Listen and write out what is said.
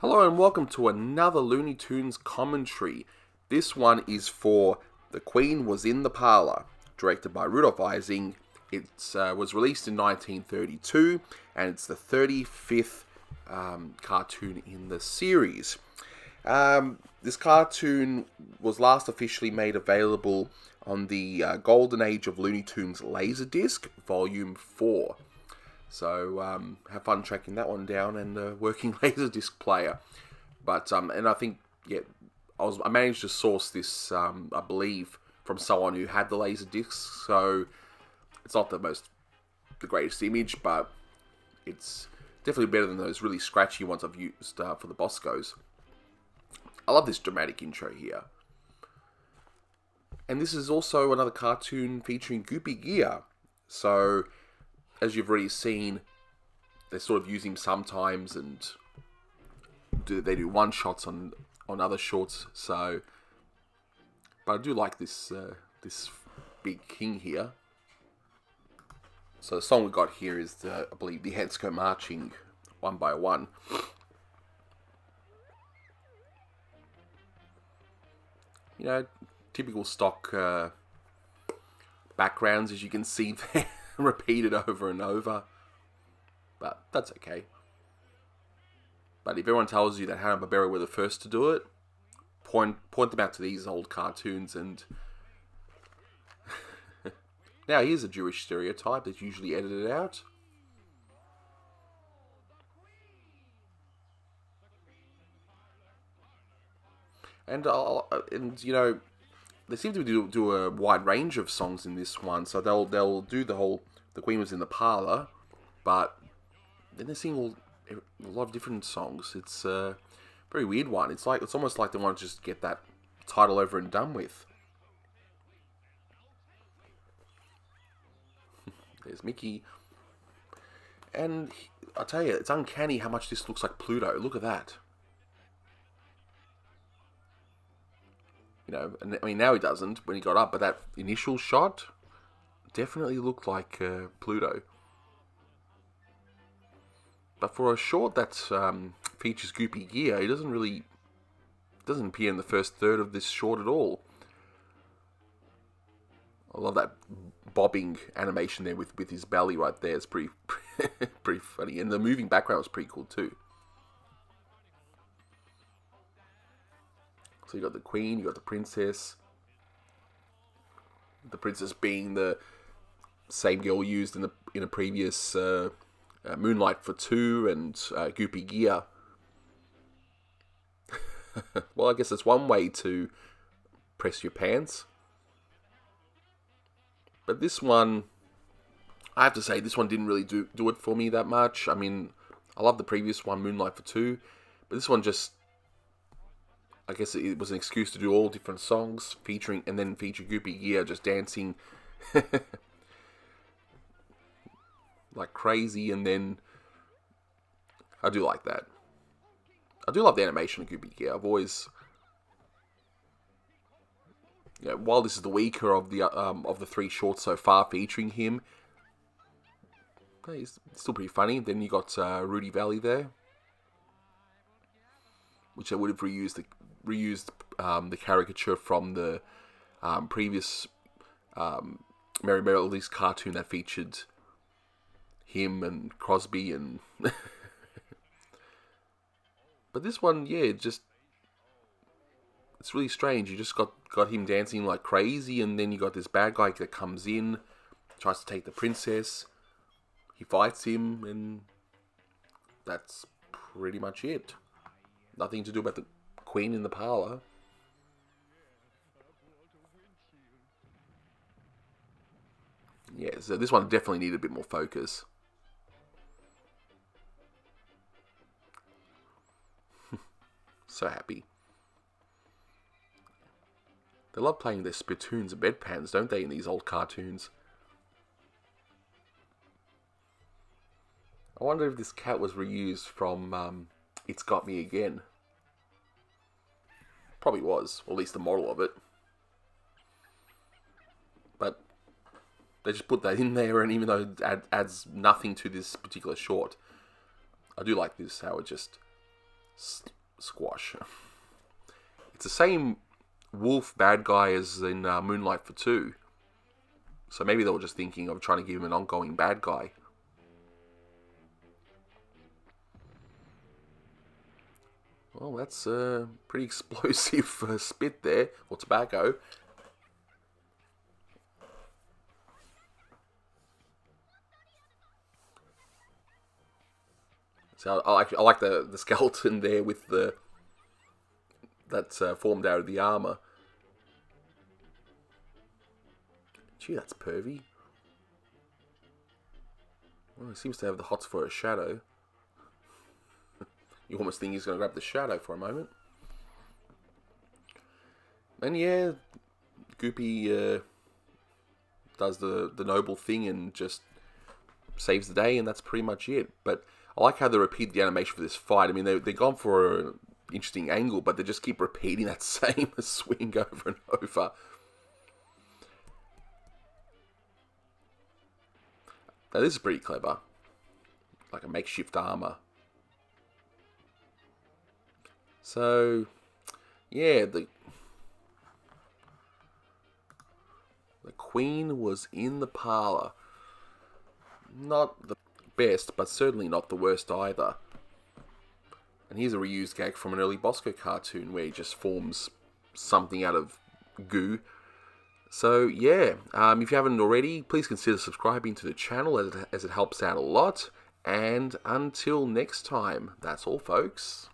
Hello and welcome to another Looney Tunes commentary. This one is for The Queen Was in the Parlor, directed by Rudolph Ising. It was released in 1932 and it's the 35th cartoon in the series. This cartoon was last officially made available on the Golden Age of Looney Tunes Laserdisc, Volume 4. So have fun tracking that one down and working Laserdisc player. But and I think I managed to source this I believe from someone who had the Laserdisc. So it's not the greatest image, but it's definitely better than those really scratchy ones I've used for the Boscos. I love this dramatic intro here. And this is also another cartoon featuring Goopy Gear. So as you've already seen, they sort of use him sometimes, and they do one-shots on other shorts. So, but I do like this big king here. So the song we got here is, I believe, the Heads Go Marching One by One. You know, typical stock backgrounds, as you can see there. Repeated over and over, but that's okay. But if everyone tells you that Hanna-Barbera were the first to do it, point them out to these old cartoons. And now here's a Jewish stereotype that's usually edited out. And you know, they seem to do a wide range of songs in this one. So they'll do the whole The Queen Was in the Parlor, but then they sing a lot of different songs. It's a very weird one. It's almost like they want to just get that title over and done with. There's Mickey, and I tell you, it's uncanny how much this looks like Pluto. Look at that. You know, and I mean, now he doesn't when he got up, but that initial shot definitely looked like Pluto. But for a short that features Goopy Gear, he doesn't appear in the first third of this short at all. I love that bobbing animation there with his belly right there. It's pretty pretty funny, and the moving background was pretty cool too. So you got the Queen, you got the Princess. The Princess being the same girl used in a previous Moonlight for Two and Goopy Gear. Well, I guess that's one way to press your pants. But this one, I have to say, this one didn't really do it for me that much. I mean, I love the previous one, Moonlight for Two, but this one just, I guess it was an excuse to do all different songs feature Goopy Gear just dancing like crazy, and then I do like that. I do love the animation of Goopy Gear. I've always, while this is the weaker of the three shorts so far featuring him, he's still pretty funny. Then you got Rudy Valley there, which I would have reused the caricature from the previous Merrie Melodies cartoon that featured him and Crosby and but this one, it's really strange. You just got him dancing like crazy, and then you got this bad guy that comes in, tries to take the princess. He fights him, and that's pretty much it. Nothing to do about the Queen in the Parlor. Yeah, so this one definitely needed a bit more focus. So happy. They love playing their spittoons and bedpans, don't they, in these old cartoons? I wonder if this cat was reused from It's Got Me Again. Probably was, or at least the model of it. But they just put that in there, and even though it adds nothing to this particular short, I do like this, how it just Squash. It's the same wolf bad guy as in Moonlight for Two. So maybe they were just thinking of trying to give him an ongoing bad guy. Well, that's a pretty explosive spit there, or tobacco. So I like the skeleton there with that's formed out of the armor. Gee, that's pervy. Well, he seems to have the hots for a shadow. You almost think he's going to grab the shadow for a moment. And yeah, Goopy does the noble thing and just saves the day, and that's pretty much it. But I like how they repeat the animation for this fight. I mean, they've gone for an interesting angle, but they just keep repeating that same swing over and over. Now, this is pretty clever. Like a makeshift armor. So, yeah, the Queen was in the parlor. Not the best, but certainly not the worst either. And here's a reused gag from an early Bosco cartoon where he just forms something out of goo. So, yeah, if you haven't already, please consider subscribing to the channel as it helps out a lot. And until next time, that's all, folks.